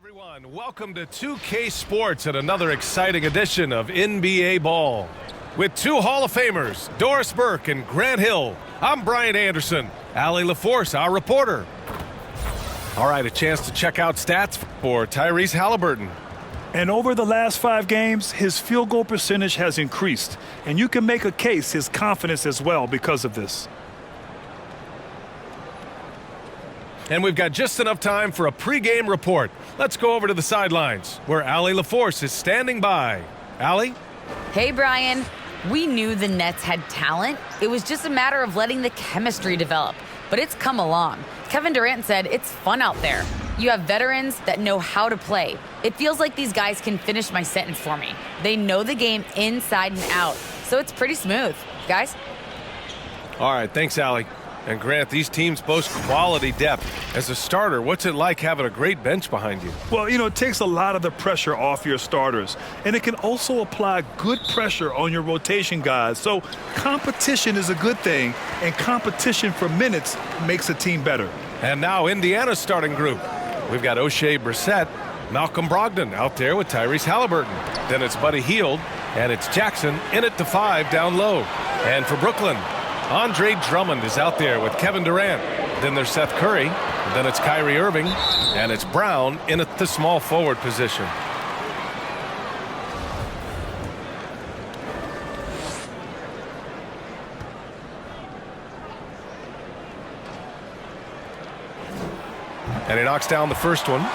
Everyone, welcome to 2K Sports and another exciting edition of NBA Ball. With two Hall of Famers, Doris Burke and Grant Hill, I'm Brian Anderson. Allie LaForce, our reporter. All right, a chance to check out stats for Tyrese Halliburton. And over the last 5 games, his field goal percentage has increased. And you can make a case his confidence as well because of this. And we've got just enough time for a pregame report. Let's go over to the sidelines, where Allie LaForce is standing by. Allie? Hey, Brian. We knew the Nets had talent. It was just a matter of letting the chemistry develop. But it's come along. Kevin Durant said it's fun out there. You have veterans that know how to play. It feels like these guys can finish my sentence for me. They know the game inside and out. So it's pretty smooth. Guys? All right, thanks, Allie. And Grant, these teams boast quality depth. As a starter, what's it like having a great bench behind you? Well, it takes a lot of the pressure off your starters. And it can also apply good pressure on your rotation guys. So competition is a good thing, and competition for minutes makes a team better. And now Indiana's starting group. We've got Oshae Brissett, Malcolm Brogdon out there with Tyrese Halliburton. Then it's Buddy Hield, and it's Jackson in at the 5 down low. And for Brooklyn, Andre Drummond is out there with Kevin Durant. Then there's Seth Curry. Then it's Kyrie Irving. And it's Brown in at the small forward position. And he knocks down the first one.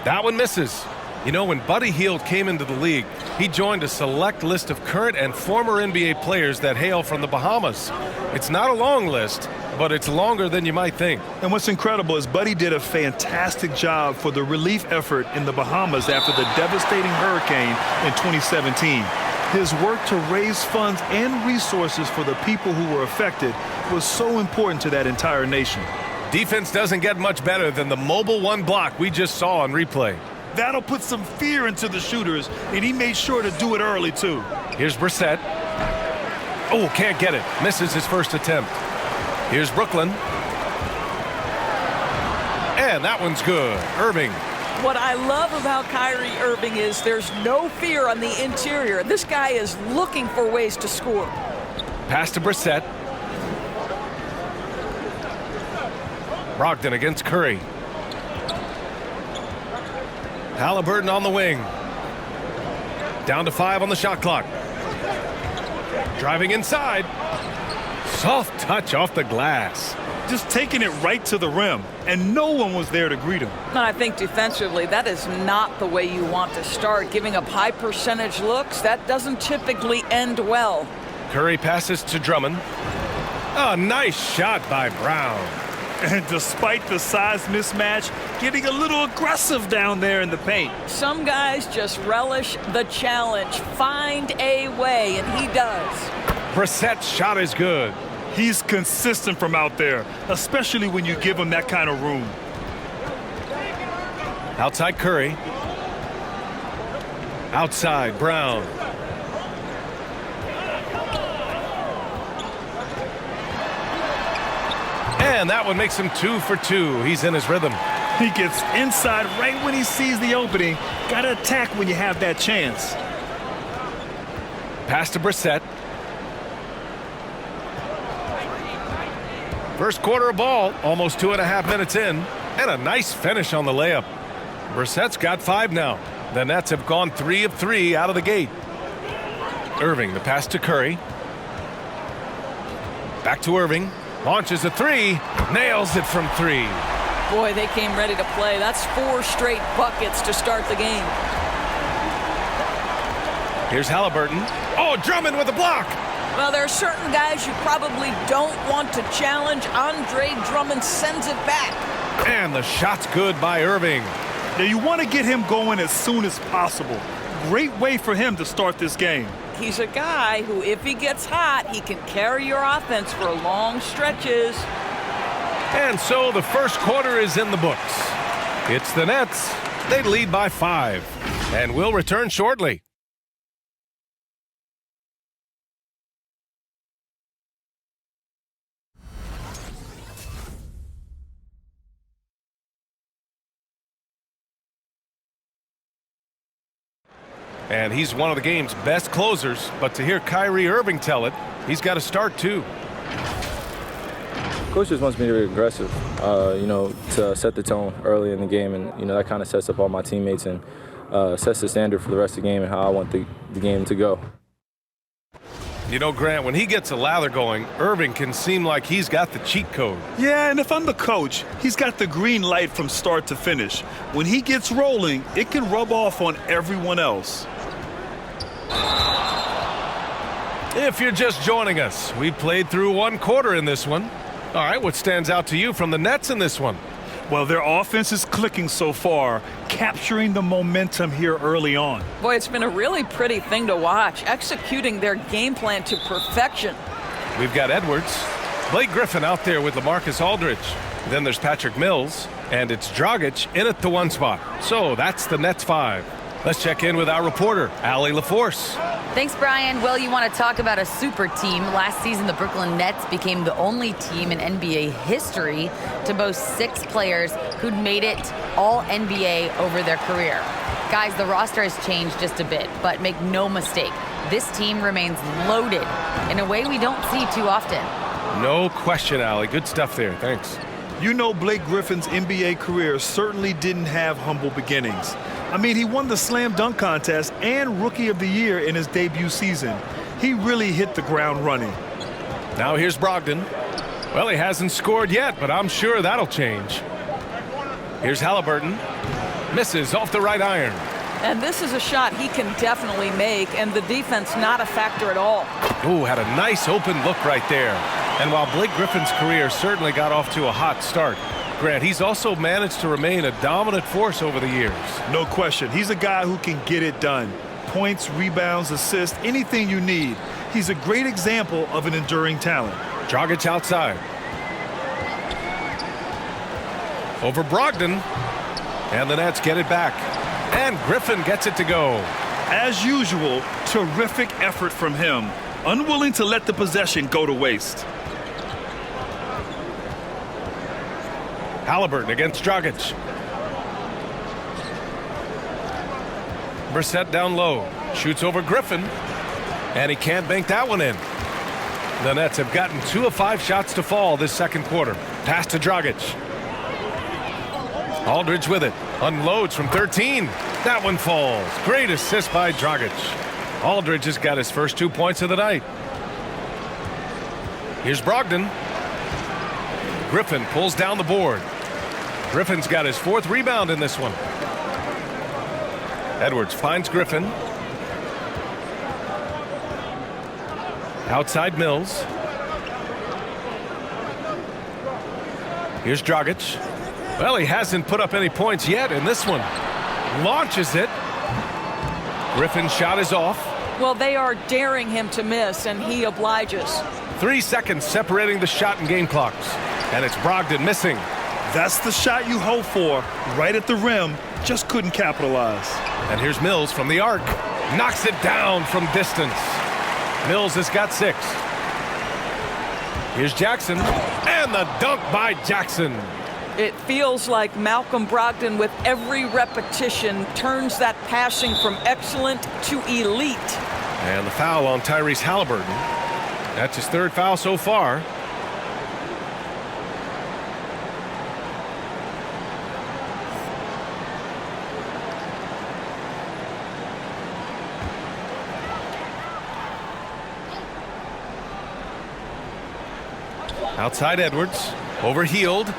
That one misses. When Buddy Hield came into the league, he joined a select list of current and former NBA players that hail from the Bahamas. It's not a long list, but it's longer than you might think. And what's incredible is Buddy did a fantastic job for the relief effort in the Bahamas after the devastating hurricane in 2017. His work to raise funds and resources for the people who were affected was so important to that entire nation. Defense doesn't get much better than the mobile one block we just saw on replay. That'll put some fear into the shooters, and he made sure to do it early, too. Here's Brissett. Oh, can't get it. Misses his first attempt. Here's Brooklyn. And that one's good. Irving. What I love about Kyrie Irving is there's no fear on the interior. This guy is looking for ways to score. Pass to Brissett. Brogdon against Curry. Halliburton on the wing. Down to 5 on the shot clock. Driving inside. Soft touch off the glass. Just taking it right to the rim, and no one was there to greet him. And I think defensively, that is not the way you want to start. Giving up high percentage looks, that doesn't typically end well. Curry passes to Drummond. A nice shot by Brown. And despite the size mismatch, getting a little aggressive down there in the paint. Some guys just relish the challenge. Find a way, and he does. Brissett's shot is good. He's consistent from out there, especially when you give him that kind of room. Outside Curry. Outside Brown. And that one makes him 2 for 2. He's in his rhythm. He gets inside right when he sees the opening. Got to attack when you have that chance. Pass to Brissett. First quarter of ball, almost 2.5 minutes in. And a nice finish on the layup. Brissett's got 5 now. The Nets have gone 3 of 3 out of the gate. Irving, the pass to Curry. Back to Irving. Launches a 3, nails it from 3. Boy, they came ready to play. That's 4 straight buckets to start the game. Here's Halliburton. Oh, Drummond with a block. Well, there are certain guys you probably don't want to challenge. Andre Drummond sends it back. And the shot's good by Irving. Now, you want to get him going as soon as possible. Great way for him to start this game. He's a guy who, if he gets hot, he can carry your offense for long stretches. And so the first quarter is in the books. It's the Nets. They lead by 5. And we'll return shortly. And he's one of the game's best closers, but to hear Kyrie Irving tell it, he's got to start too. Coach just wants me to be aggressive, to set the tone early in the game, and that kind of sets up all my teammates and sets the standard for the rest of the game and how I want the game to go. Grant, when he gets a lather going, Irving can seem like he's got the cheat code. Yeah, and if I'm the coach, he's got the green light from start to finish. When he gets rolling, it can rub off on everyone else. If you're just joining us, we played through 1 quarter in this one. All right, what stands out to you from the Nets in this one? Well, their offense is clicking so far, capturing the momentum here early on. Boy, it's been a really pretty thing to watch, executing their game plan to perfection. We've got Edwards, Blake Griffin out there with LaMarcus Aldridge. Then there's Patrick Mills, and it's Dragic in at the 1 spot. So that's the Nets 5. Let's check in with our reporter, Allie LaForce. Thanks, Brian. Well, you want to talk about a super team. Last season, the Brooklyn Nets became the only team in NBA history to boast 6 players who'd made it all NBA over their career. Guys, the roster has changed just a bit, but make no mistake, this team remains loaded in a way we don't see too often. No question, Allie. Good stuff there. Thanks. Blake Griffin's NBA career certainly didn't have humble beginnings. I mean, he won the Slam Dunk Contest and Rookie of the Year in his debut season. He really hit the ground running. Now here's Brogdon. Well, he hasn't scored yet, but I'm sure that'll change. Here's Halliburton. Misses off the right iron. And this is a shot he can definitely make, and the defense not a factor at all. Ooh, had a nice open look right there. And while Blake Griffin's career certainly got off to a hot start, Grant, he's also managed to remain a dominant force over the years. No question. He's a guy who can get it done. Points, rebounds, assists, anything you need. He's a great example of an enduring talent. Dragic outside. Over Brogdon. And the Nets get it back. And Griffin gets it to go. As usual, terrific effort from him. Unwilling to let the possession go to waste. Halliburton against Dragic. Brissett down low. Shoots over Griffin. And he can't bank that one in. The Nets have gotten 2 of 5 shots to fall this second quarter. Pass to Dragic. Aldridge with it. Unloads from 13. That one falls. Great assist by Dragic. Aldridge has got his first 2 points of the night. Here's Brogdon. Griffin pulls down the board. Griffin's got his 4th rebound in this one. Edwards finds Griffin. Outside Mills. Here's Dragic. Well, he hasn't put up any points yet in this one. Launches it. Griffin's shot is off. Well, they are daring him to miss, and he obliges. 3 seconds separating the shot and game clocks. And it's Brogdon missing. That's the shot you hope for. Right at the rim. Just couldn't capitalize. And here's Mills from the arc. Knocks it down from distance. Mills has got 6. Here's Jackson. And the dunk by Jackson. It feels like Malcolm Brogdon, with every repetition, turns that passing from excellent to elite. And the foul on Tyrese Halliburton. That's his 3rd foul so far. Outside Edwards. Over Hield.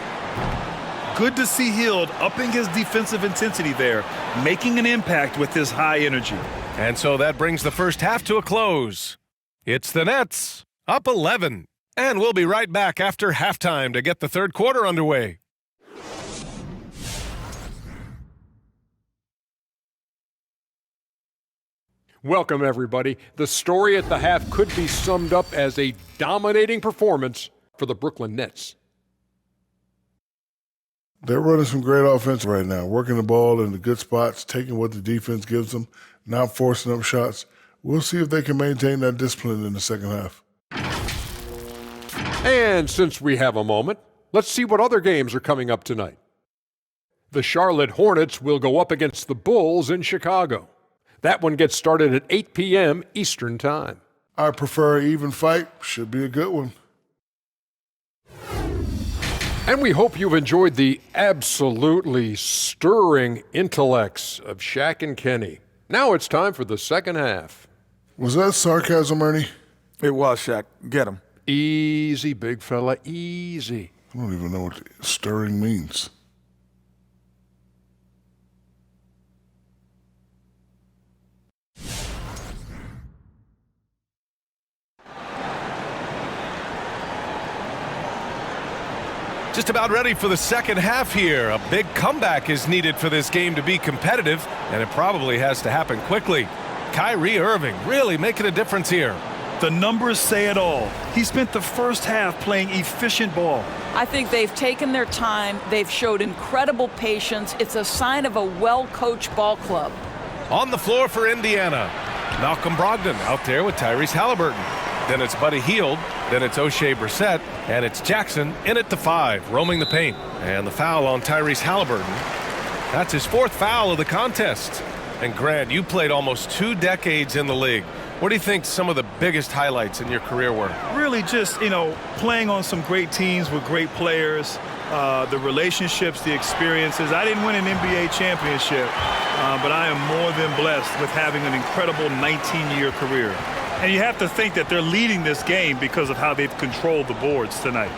Good to see Hield upping his defensive intensity there, making an impact with his high energy. And so that brings the first half to a close. It's the Nets, up 11. And we'll be right back after halftime to get the 3rd quarter underway. Welcome, everybody. The story at the half could be summed up as a dominating performance for the Brooklyn Nets. They're running some great offense right now, working the ball in the good spots, taking what the defense gives them, not forcing up shots. We'll see if they can maintain that discipline in the second half. And since we have a moment, let's see what other games are coming up tonight. The Charlotte Hornets will go up against the Bulls in Chicago. That one gets started at 8 p.m. Eastern Time. I prefer an even fight. Should be a good one. And we hope you've enjoyed the absolutely stirring intellects of Shaq and Kenny. Now it's time for the second half. Was that sarcasm, Ernie? It was, Shaq. Get him. Easy, big fella, easy. I don't even know what stirring means. Just about ready for the second half here. A big comeback is needed for this game to be competitive, and it probably has to happen quickly. Kyrie Irving really making a difference here. The numbers say it all. He spent the first half playing efficient ball. I think they've taken their time. They've showed incredible patience. It's a sign of a well-coached ball club. On the floor for Indiana, Malcolm Brogdon out there with Tyrese Halliburton. Then it's Buddy Hield. Then it's Oshae Brissett. And it's Jackson in at the 5, roaming the paint. And the foul on Tyrese Halliburton. That's his 4th foul of the contest. And Grant, you played almost 2 decades in the league. What do you think some of the biggest highlights in your career were? Really just, playing on some great teams with great players, the relationships, the experiences. I didn't win an NBA championship, but I am more than blessed with having an incredible 19-year career. And you have to think that they're leading this game because of how they've controlled the boards tonight.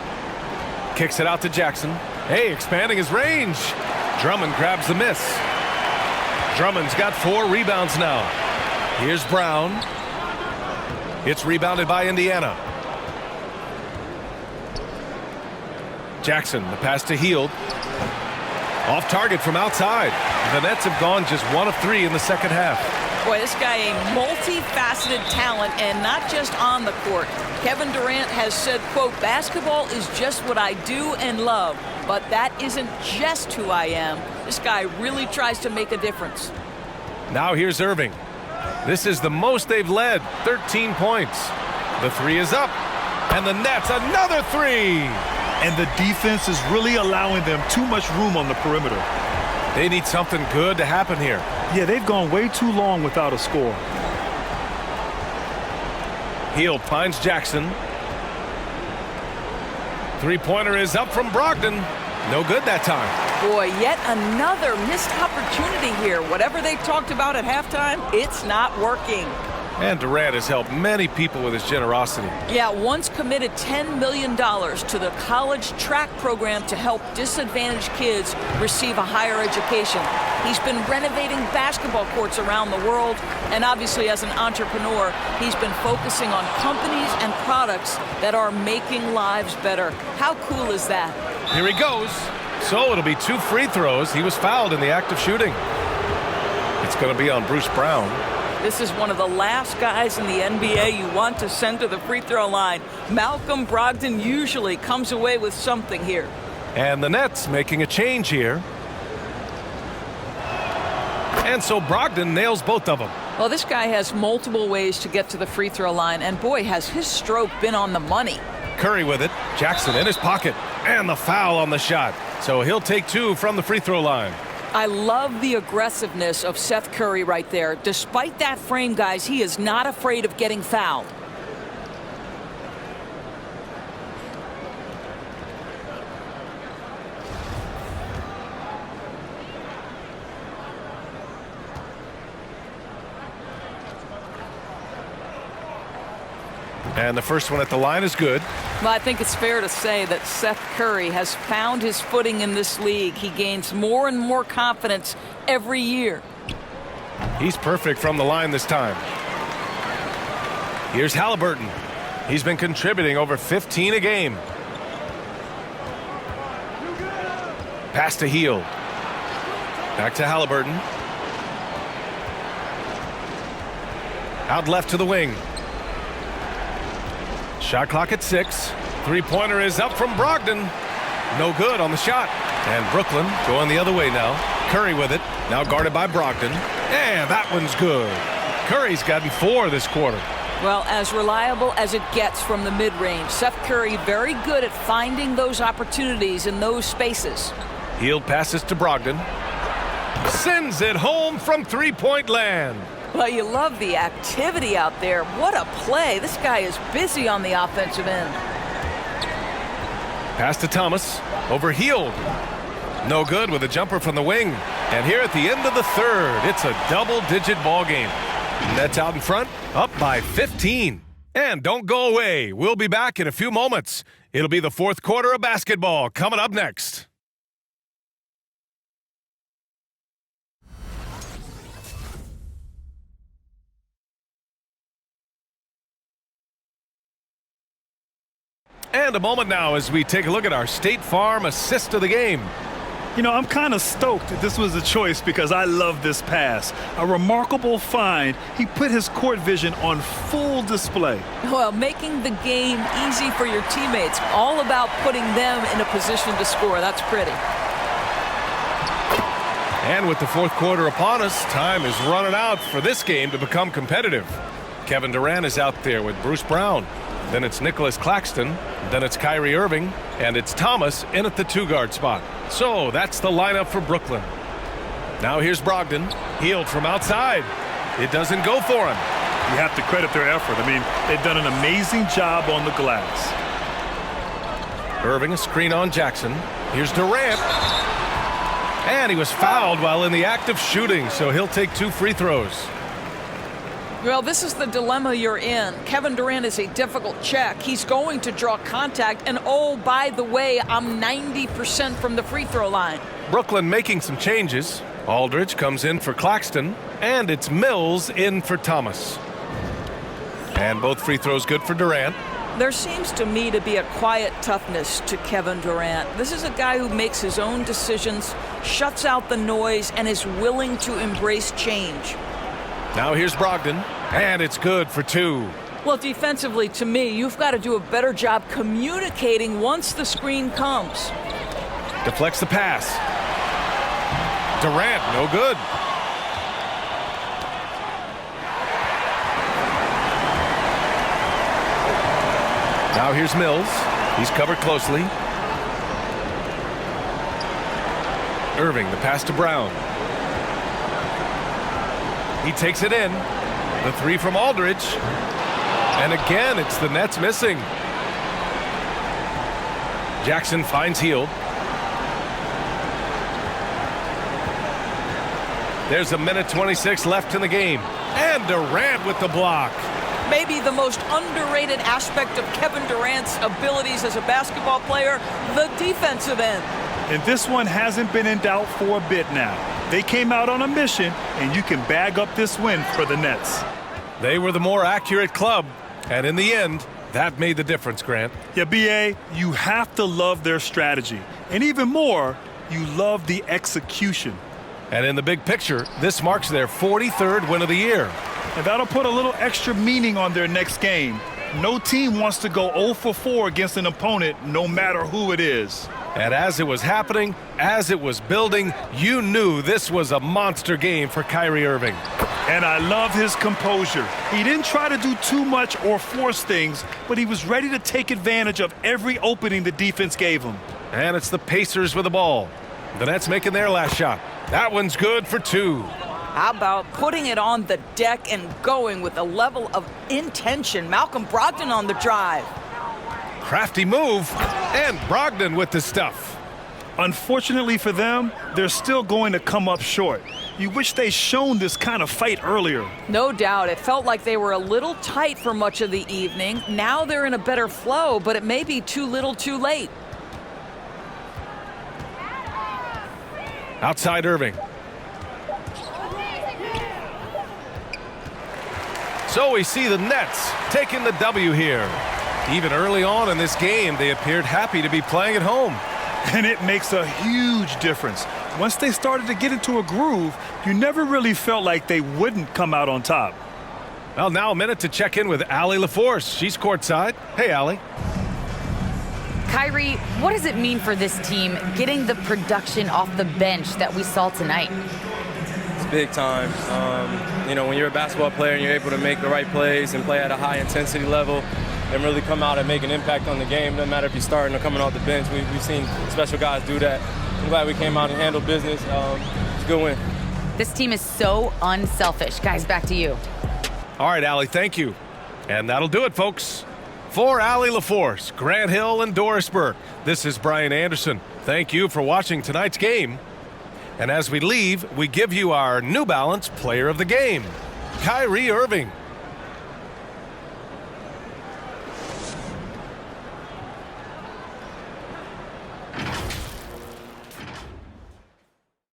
Kicks it out to Jackson. Hey, expanding his range. Drummond grabs the miss. Drummond's got 4 rebounds now. Here's Brown. It's rebounded by Indiana. Jackson, the pass to Hield. Off target from outside. The Nets have gone just 1 of 3 in the second half. Boy, this guy a multifaceted talent, and not just on the court. Kevin Durant has said, quote, basketball is just what I do and love, but that isn't just who I am. This guy really tries to make a difference. Now here's Irving. This is the most they've led, 13 points. The 3 is up, and the Nets another 3. And the defense is really allowing them too much room on the perimeter. They need something good to happen here. Yeah, they've gone way too long without a score. Hield finds Jackson. Three-pointer is up from Brogdon. No good that time. Boy, yet another missed opportunity here. Whatever they talked about at halftime, it's not working. And Durant has helped many people with his generosity. Yeah, once committed $10 million to the college track program to help disadvantaged kids receive a higher education. He's been renovating basketball courts around the world, and obviously as an entrepreneur, he's been focusing on companies and products that are making lives better. How cool is that? Here he goes. So it'll be 2 free throws. He was fouled in the act of shooting. It's going to be on Bruce Brown. This is one of the last guys in the NBA you want to send to the free throw line. Malcolm Brogdon usually comes away with something here. And the Nets making a change here. And so Brogdon nails both of them. Well, this guy has multiple ways to get to the free throw line, and boy, has his stroke been on the money. Curry with it. Jackson in his pocket. And the foul on the shot. So he'll take 2 from the free throw line. I love the aggressiveness of Seth Curry right there. Despite that frame, guys, he is not afraid of getting fouled. And the first one at the line is good. Well, I think it's fair to say that Seth Curry has found his footing in this league. He gains more and more confidence every year. He's perfect from the line this time. Here's Halliburton. He's been contributing over 15 a game. Pass to Hield. Back to Halliburton. Out left to the wing. Shot clock at 6. Three-pointer is up from Brogdon. No good on the shot. And Brooklyn going the other way now. Curry with it. Now guarded by Brogdon. And that one's good. Curry's gotten 4 this quarter. Well, as reliable as it gets from the mid-range. Seth Curry very good at finding those opportunities in those spaces. Hield passes to Brogdon. Sends it home from three-point land. Well, you love the activity out there. What a play. This guy is busy on the offensive end. Pass to Thomas. Over Hield. No good with a jumper from the wing. And here at the end of the third, it's a double-digit ball game. Nets out in front, up by 15. And don't go away. We'll be back in a few moments. It'll be the fourth quarter of basketball coming up next. And a moment now as we take a look at our State Farm assist of the game. You know, I'm kind of stoked that this was a choice because I love this pass. A remarkable find. He put his court vision on full display. Well, making the game easy for your teammates. All about putting them in a position to score. That's pretty. And with the fourth quarter upon us, time is running out for this game to become competitive. Kevin Durant is out there with Bruce Brown. Then it's Nicholas Claxton. Then it's Kyrie Irving. And it's Thomas in at the 2-guard spot. So that's the lineup for Brooklyn. Now here's Brogdon. Hield from outside. It doesn't go for him. You have to credit their effort. I mean, they've done an amazing job on the glass. Irving, a screen on Jackson. Here's Durant. And he was fouled while in the act of shooting, so he'll take 2 free throws. Well, this is the dilemma you're in. Kevin Durant is a difficult check. He's going to draw contact. And, oh, by the way, I'm 90% from the free throw line. Brooklyn making some changes. Aldridge comes in for Claxton. And it's Mills in for Thomas. And both free throws good for Durant. There seems to me to be a quiet toughness to Kevin Durant. This is a guy who makes his own decisions, shuts out the noise, and is willing to embrace change. Now here's Brogdon, and it's good for 2. Well, defensively, to me, you've got to do a better job communicating once the screen comes. Deflects the pass. Durant, no good. Now here's Mills. He's covered closely. Irving, the pass to Brown. He takes it in. The 3 from Aldridge. And again, it's the Nets missing. Jackson finds Hield. There's a minute 26 left in the game. And Durant with the block. Maybe the most underrated aspect of Kevin Durant's abilities as a basketball player, the defensive end. And this one hasn't been in doubt for a bit now. They came out on a mission, and you can bag up this win for the Nets. They were the more accurate club, and in the end, that made the difference, Grant. Yeah, B.A., you have to love their strategy. And even more, you love the execution. And in the big picture, this marks their 43rd win of the year. And that'll put a little extra meaning on their next game. No team wants to go 0 for 4 against an opponent, no matter who it is. And as it was happening, as it was building, you knew this was a monster game for Kyrie Irving. And I love his composure. He didn't try to do too much or force things, but he was ready to take advantage of every opening the defense gave him. And it's the Pacers with the ball. The Nets making their last shot. That one's good for 2. How about putting it on the deck and going with a level of intention? Malcolm Brogdon on the drive. Crafty move, and Brogdon with the stuff. Unfortunately for them, they're still going to come up short. You wish they'd shown this kind of fight earlier. No doubt. It felt like they were a little tight for much of the evening. Now they're in a better flow, but it may be too little too late. Outside Irving. So we see the Nets taking the W here. Even early on in this game, they appeared happy to be playing at home. And it makes a huge difference. Once they started to get into a groove, you never really felt like they wouldn't come out on top. Well, now a minute to check in with Allie LaForce. She's courtside. Hey, Allie. Kyrie, what does it mean for this team getting the production off the bench that we saw tonight? It's big time. When you're a basketball player and you're able to make the right plays and play at a high intensity level and really come out and make an impact on the game, doesn't matter if you're starting or coming off the bench. We've seen special guys do that. I'm glad we came out and handled business. It's a good win. This team is so unselfish. Guys, back to you. All right, Allie, thank you. And that'll do it, folks. For Allie LaForce, Grant Hill, and Doris Burke, this is Brian Anderson. Thank you for watching tonight's game. And as we leave, we give you our New Balance Player of the Game, Kyrie Irving.